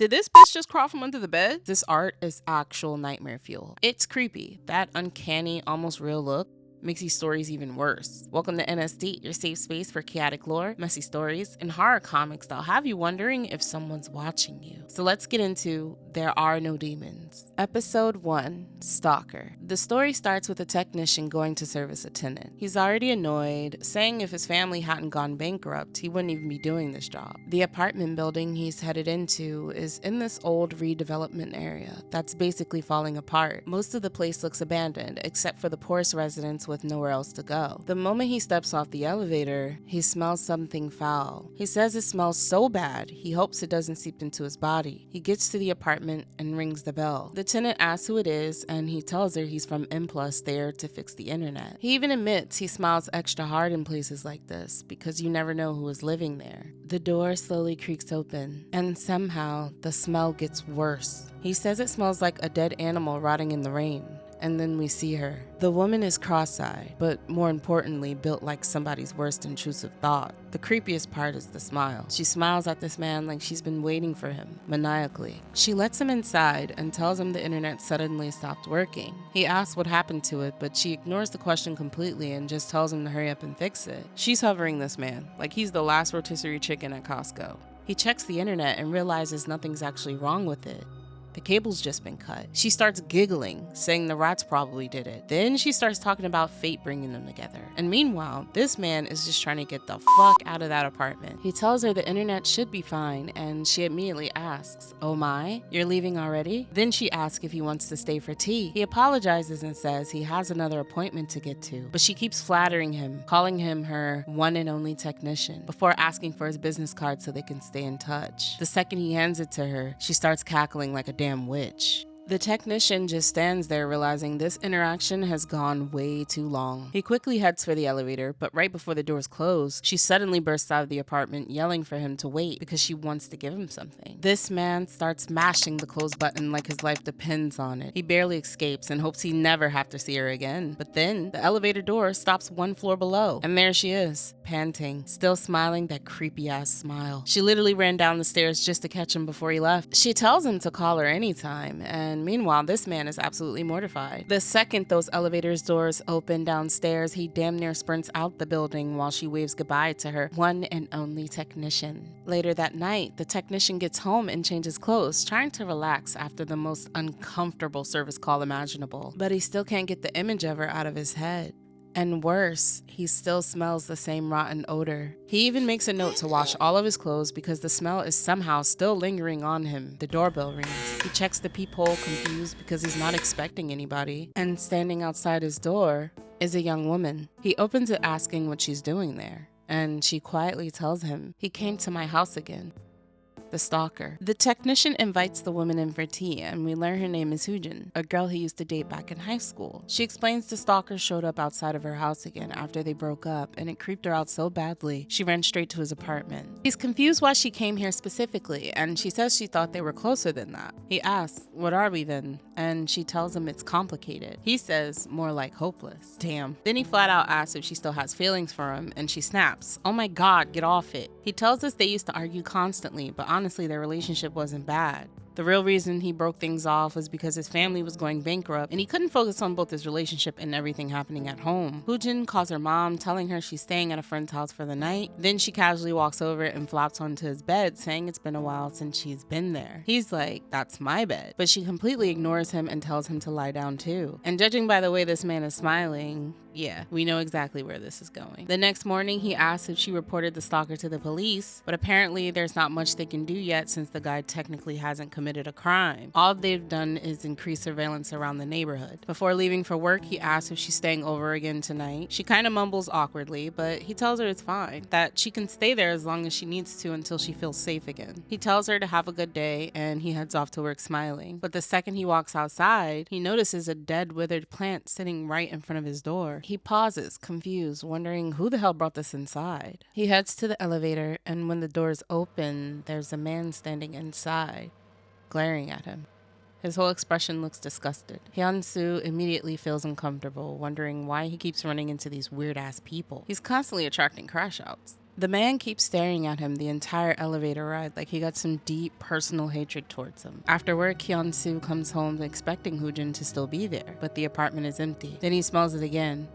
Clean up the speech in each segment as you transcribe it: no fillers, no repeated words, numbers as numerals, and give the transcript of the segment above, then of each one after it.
Did this bitch just crawl from under the bed? This art is actual nightmare fuel. It's creepy. That uncanny, almost real look makes these stories even worse. Welcome to NSD, your safe space for chaotic lore, messy stories, and horror comics that'll have you wondering if someone's watching you. So let's get into There Are No Demons. Episode 1, Stalker. The story starts with a technician going to service a tenant. He's already annoyed, saying if his family hadn't gone bankrupt, he wouldn't even be doing this job. The apartment building he's headed into is in this old redevelopment area that's basically falling apart. Most of the place looks abandoned, except for the poorest residents with nowhere else to go. The moment he steps off the elevator, he smells something foul. He says it smells so bad, he hopes it doesn't seep into his body. He gets to the apartment and rings the bell. The tenant asks who it is, and he tells her he's from M+ there to fix the internet. He even admits he smiles extra hard in places like this because you never know who is living there. The door slowly creaks open, and somehow the smell gets worse. He says it smells like a dead animal rotting in the rain. And then we see her. The woman is cross-eyed, but more importantly, built like somebody's worst intrusive thought. The creepiest part is the smile. She smiles at this man like she's been waiting for him, maniacally. She lets him inside and tells him the internet suddenly stopped working. He asks what happened to it, but she ignores the question completely and just tells him to hurry up and fix it. She's hovering this man, like he's the last rotisserie chicken at Costco. He checks the internet and realizes nothing's actually wrong with it. The cable's just been cut. She starts giggling, saying the rats probably did it. Then she starts talking about fate bringing them together. And meanwhile, this man is just trying to get the fuck out of that apartment. He tells her the internet should be fine, and she immediately asks, "Oh my, you're leaving already?" Then she asks if he wants to stay for tea. He apologizes and says he has another appointment to get to, but she keeps flattering him, calling him her one and only technician, before asking for his business card so they can stay in touch. The second he hands it to her, she starts cackling like a damn witch. The technician just stands there realizing this interaction has gone way too long. He quickly heads for the elevator, but right before the doors close, she suddenly bursts out of the apartment yelling for him to wait because she wants to give him something. This man starts mashing the close button like his life depends on it. He barely escapes and hopes he never have to see her again. But then the elevator door stops one floor below, and there she is, panting, still smiling that creepy ass smile. She literally ran down the stairs just to catch him before he left. She tells him to call her anytime, and meanwhile, this man is absolutely mortified. The second those elevators doors open downstairs, he damn near sprints out the building while she waves goodbye to her one and only technician. Later that night, the technician gets home and changes clothes, trying to relax after the most uncomfortable service call imaginable. But he still can't get the image of her out of his head. And worse, he still smells the same rotten odor. He even makes a note to wash all of his clothes because the smell is somehow still lingering on him. The doorbell rings. He checks the peephole, confused because he's not expecting anybody. And standing outside his door is a young woman. He opens it asking what she's doing there. And she quietly tells him, "He came to my house again." The stalker. The technician invites the woman in for tea, and we learn her name is Hoojin, a girl he used to date back in high school. She explains the stalker showed up outside of her house again after they broke up, and it creeped her out so badly, she ran straight to his apartment. He's confused why she came here specifically, and she says she thought they were closer than that. He asks, "What are we then?" And she tells him it's complicated. He says, more like hopeless. Damn. Then he flat out asks if she still has feelings for him, and she snaps, "Oh my god, get off it." He tells us they used to argue constantly, but honestly, their relationship wasn't bad. The real reason he broke things off was because his family was going bankrupt and he couldn't focus on both his relationship and everything happening at home. Hoojin calls her mom, telling her she's staying at a friend's house for the night. Then she casually walks over and flops onto his bed, saying it's been a while since she's been there. He's like, "That's my bed." But she completely ignores him and tells him to lie down too. And judging by the way this man is smiling, yeah, we know exactly where this is going. The next morning, he asks if she reported the stalker to the police, but apparently there's not much they can do yet since the guy technically hasn't committed a crime. All they've done is increase surveillance around the neighborhood. Before leaving for work, he asks if she's staying over again tonight. She kind of mumbles awkwardly, but he tells her it's fine, that she can stay there as long as she needs to until she feels safe again. He tells her to have a good day, and he heads off to work smiling. But the second he walks outside, he notices a dead, withered plant sitting right in front of his door. He pauses, confused, wondering who the hell brought this inside. He heads to the elevator, and when the doors open, there's a man standing inside, glaring at him. His whole expression looks disgusted. Hyun-soo immediately feels uncomfortable, wondering why he keeps running into these weird-ass people. He's constantly attracting crash-outs. The man keeps staring at him the entire elevator ride like he got some deep personal hatred towards him. After work, Hyun-soo comes home expecting Hoojin to still be there, but the apartment is empty. Then he smells it again.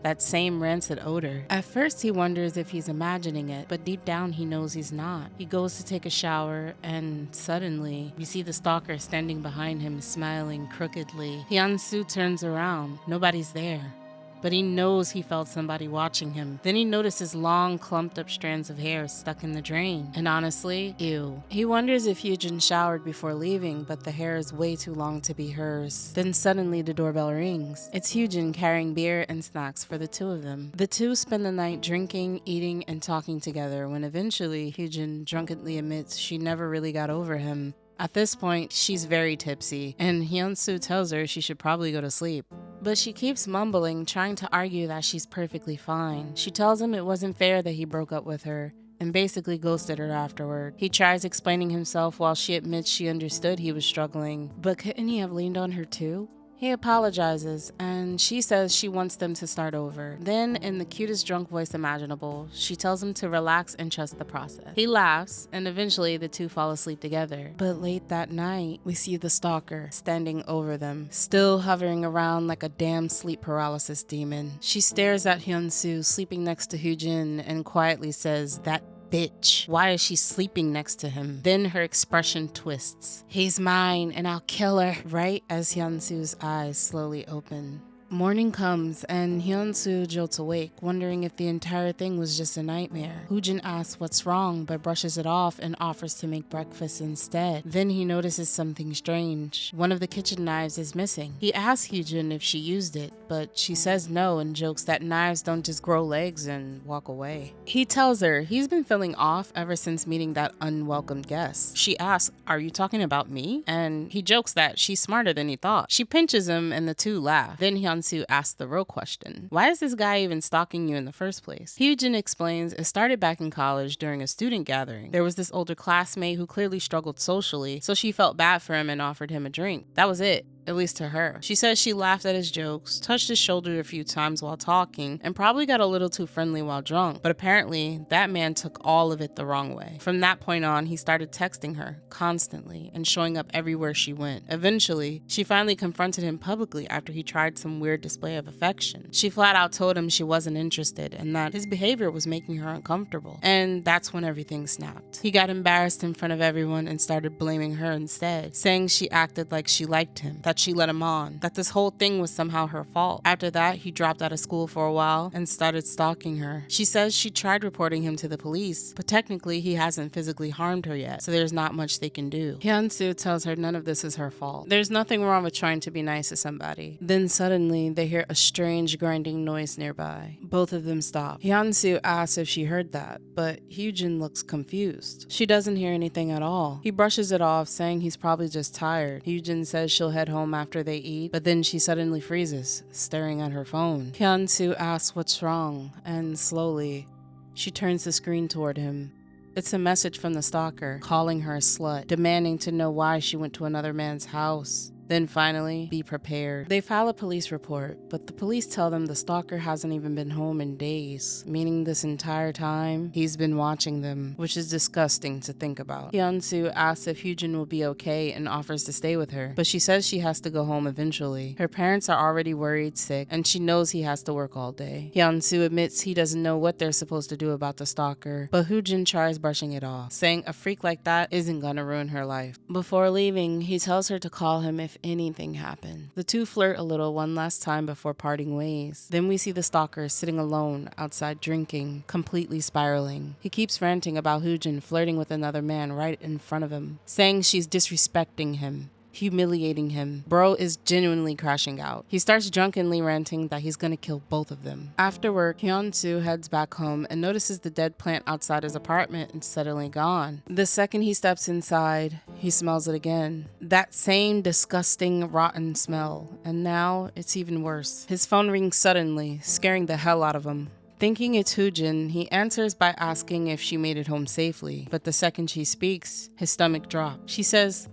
That same rancid odor. At first he wonders if he's imagining it, but deep down he knows he's not. He goes to take a shower and suddenly we see the stalker standing behind him smiling crookedly. Hyun-soo turns around. Nobody's there. But he knows he felt somebody watching him. Then he notices long, clumped up strands of hair stuck in the drain. And honestly, ew. He wonders if Hyujin showered before leaving, but the hair is way too long to be hers. Then suddenly the doorbell rings. It's Hyujin carrying beer and snacks for the two of them. The two spend the night drinking, eating, and talking together when eventually Hyujin drunkenly admits she never really got over him. At this point, she's very tipsy, and Hyun-soo tells her she should probably go to sleep. But she keeps mumbling, trying to argue that she's perfectly fine. She tells him it wasn't fair that he broke up with her, and basically ghosted her afterward. He tries explaining himself while she admits she understood he was struggling. But couldn't he have leaned on her too? He apologizes, and she says she wants them to start over. Then, in the cutest drunk voice imaginable, she tells him to relax and trust the process. He laughs, and eventually the two fall asleep together. But late that night, we see the stalker standing over them, still hovering around like a damn sleep paralysis demon. She stares at Hyun-soo sleeping next to Hoojin and quietly says, "That bitch. Why is she sleeping next to him?" Then her expression twists. "He's mine and I'll kill her," right as Hyun-soo's eyes slowly open. Morning comes and Hyun-soo jolts awake, wondering if the entire thing was just a nightmare. Hoojin asks what's wrong, but brushes it off and offers to make breakfast instead. Then he notices something strange. One of the kitchen knives is missing. He asks Hyujin if she used it, but she says no and jokes that knives don't just grow legs and walk away. He tells her he's been feeling off ever since meeting that unwelcome guest. She asks, "Are you talking about me?" And he jokes that she's smarter than he thought. She pinches him and the two laugh. Then Hyun-soo asks the real question. Why is this guy even stalking you in the first place? Hyujin explains it started back in college during a student gathering. There was this older classmate who clearly struggled socially, so she felt bad for him and offered him a drink. That was it. At least to her. She says she laughed at his jokes, touched his shoulder a few times while talking, and probably got a little too friendly while drunk. But apparently, that man took all of it the wrong way. From that point on, he started texting her constantly and showing up everywhere she went. Eventually, she finally confronted him publicly after he tried some weird display of affection. She flat out told him she wasn't interested and that his behavior was making her uncomfortable. And that's when everything snapped. He got embarrassed in front of everyone and started blaming her instead, saying she acted like she liked him, that she let him on, that this whole thing was somehow her fault. After that, he dropped out of school for a while and started stalking her. She says she tried reporting him to the police, but technically he hasn't physically harmed her yet, so there's not much they can do. Hyun-soo tells her none of this is her fault. There's nothing wrong with trying to be nice to somebody. Then suddenly, they hear a strange grinding noise nearby. Both of them stop. Hyun-soo asks if she heard that, but Hyujin looks confused. She doesn't hear anything at all. He brushes it off, saying he's probably just tired. Hyujin says she'll head home after they eat, but then she suddenly freezes, staring at her phone. Hyun-soo asks what's wrong, and slowly, she turns the screen toward him. It's a message from the stalker, calling her a slut, demanding to know why she went to another man's house. Then finally, be prepared. They file a police report, but the police tell them the stalker hasn't even been home in days, meaning this entire time, he's been watching them, which is disgusting to think about. Hyun-soo asks if Hyujin will be okay and offers to stay with her, but she says she has to go home eventually. Her parents are already worried sick, and she knows he has to work all day. Hyun-soo admits he doesn't know what they're supposed to do about the stalker, but Hyujin tries brushing it off, saying a freak like that isn't gonna ruin her life. Before leaving, he tells her to call him if anything happened. The two flirt a little one last time before parting ways. Then we see the stalker sitting alone outside drinking, completely spiraling. He keeps ranting about Hyujin flirting with another man right in front of him, saying she's disrespecting him, humiliating him. Bro is genuinely crashing out. He starts drunkenly ranting that he's gonna kill both of them. After work, Hyun-soo heads back home and notices the dead plant outside his apartment is suddenly gone. The second he steps inside, he smells it again. That same disgusting, rotten smell. And now it's even worse. His phone rings suddenly, scaring the hell out of him. Thinking it's Hyujin, he answers by asking if she made it home safely. But the second she speaks, his stomach drops. She says,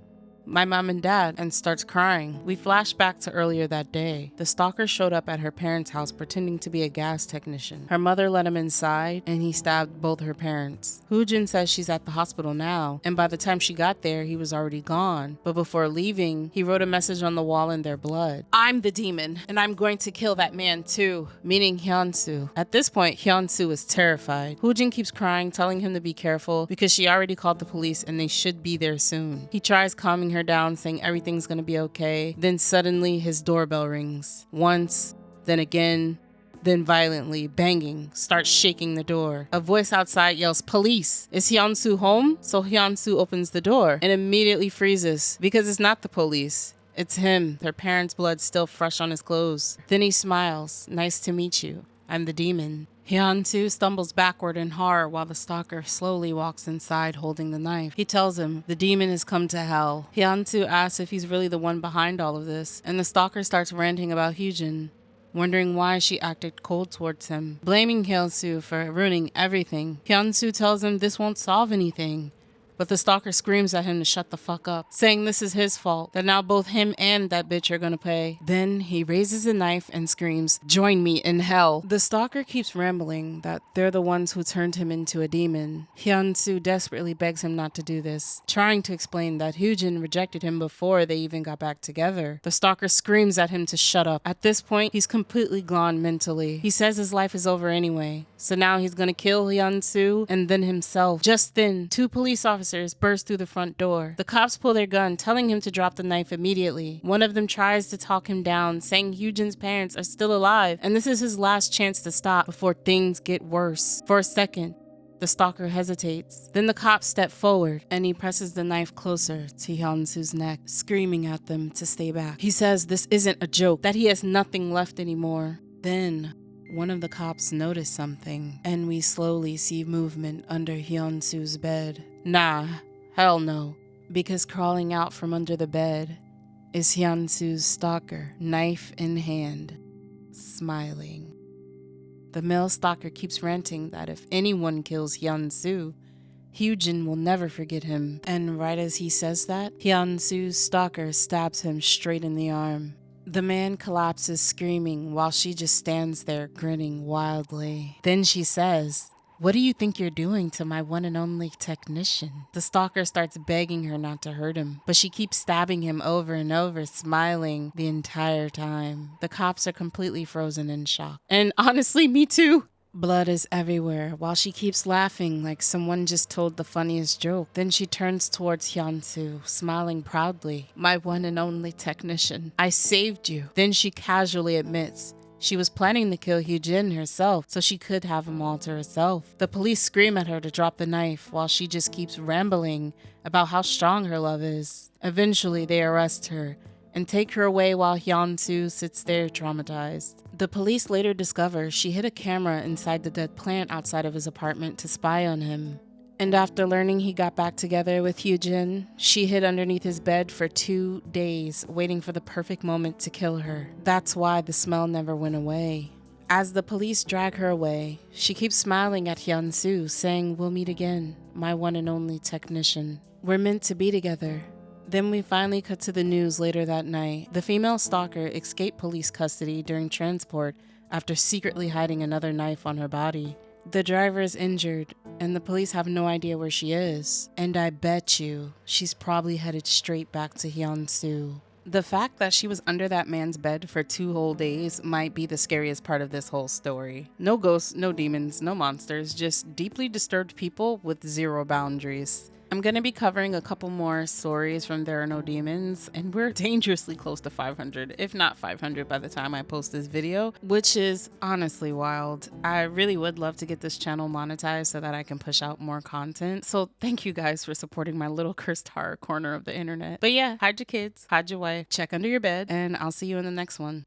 my mom and dad, and starts crying. We flash back to earlier that day. The stalker showed up at her parents' house pretending to be a gas technician. Her mother let him inside and he stabbed both her parents. Hoojin says she's at the hospital now, and by the time she got there, he was already gone. But before leaving, he wrote a message on the wall in their blood. "I'm the demon, and I'm going to kill that man too," meaning Hyunsu. At this point, Hyunsu is terrified. Hoojin keeps crying, telling him to be careful because she already called the police and they should be there soon. He tries calming her down, saying everything's gonna be okay. Then suddenly his doorbell rings. Once, then again, then violently, banging, starts shaking the door. A voice outside yells, "Police! Is Hyunsu home?" So Hyunsu opens the door and immediately freezes because it's not the police. It's him, her parents' blood still fresh on his clothes. Then he smiles. "Nice to meet you. I'm the demon." Hyunsu stumbles backward in horror while the stalker slowly walks inside holding the knife. He tells him the demon has come to hell. Hyunsu asks if he's really the one behind all of this, and the stalker starts ranting about Hyujin, wondering why she acted cold towards him, blaming Hyunsu for ruining everything. Hyunsu tells him this won't solve anything. But the stalker screams at him to shut the fuck up, saying this is his fault, that now both him and that bitch are gonna pay. Then he raises a knife and screams, "Join me in hell." The stalker keeps rambling that they're the ones who turned him into a demon. Hyunsu desperately begs him not to do this, trying to explain that Hyujin rejected him before they even got back together. The stalker screams at him to shut up. At this point, he's completely gone mentally. He says his life is over anyway, so now he's gonna kill Hyunsu and then himself. Just then, two police officers burst through the front door. The cops pull their gun, telling him to drop the knife immediately. One of them tries to talk him down, saying Hyujin's parents are still alive, and this is his last chance to stop before things get worse. For a second, the stalker hesitates. Then the cops step forward, and he presses the knife closer to Hyunsu's neck, screaming at them to stay back. He says this isn't a joke, that he has nothing left anymore. Then one of the cops noticed something, and we slowly see movement under Hyunsu's bed. Nah, hell no, because crawling out from under the bed is Hyunsu's stalker, knife in hand, smiling. The male stalker keeps ranting that if anyone kills Hyunsu, Hyujin will never forget him. And right as he says that, Hyunsu's stalker stabs him straight in the arm. The man collapses screaming while she just stands there grinning wildly. Then she says, "What do you think you're doing to my one and only technician?" The stalker starts begging her not to hurt him, but she keeps stabbing him over and over, smiling the entire time. The cops are completely frozen in shock. And honestly, me too. Blood is everywhere while she keeps laughing like someone just told the funniest joke. Then she turns towards Hyunsu, smiling proudly. "My one and only technician, I saved you." Then she casually admits she was planning to kill Hyujin herself so she could have him all to herself. The police scream at her to drop the knife while she just keeps rambling about how strong her love is. Eventually, they arrest her and take her away while Hyunsu sits there traumatized. The police later discover she hid a camera inside the dead plant outside of his apartment to spy on him. And after learning he got back together with Hyujin, she hid underneath his bed for 2 days, waiting for the perfect moment to kill her. That's why the smell never went away. As the police drag her away, she keeps smiling at Hyunsu, saying, "We'll meet again, my one and only technician. We're meant to be together." Then we finally cut to the news later that night. The female stalker escaped police custody during transport after secretly hiding another knife on her body. The driver is injured, and the police have no idea where she is. And I bet you she's probably headed straight back to Hyunsu. The fact that she was under that man's bed for 2 whole days might be the scariest part of this whole story. No ghosts, no demons, no monsters, just deeply disturbed people with 0 boundaries. I'm going to be covering a couple more stories from There Are No Demons, and we're dangerously close to 500, if not 500 by the time I post this video, which is honestly wild. I really would love to get this channel monetized so that I can push out more content. So thank you guys for supporting my little cursed horror corner of the internet. But yeah, hide your kids, hide your wife, check under your bed, and I'll see you in the next one.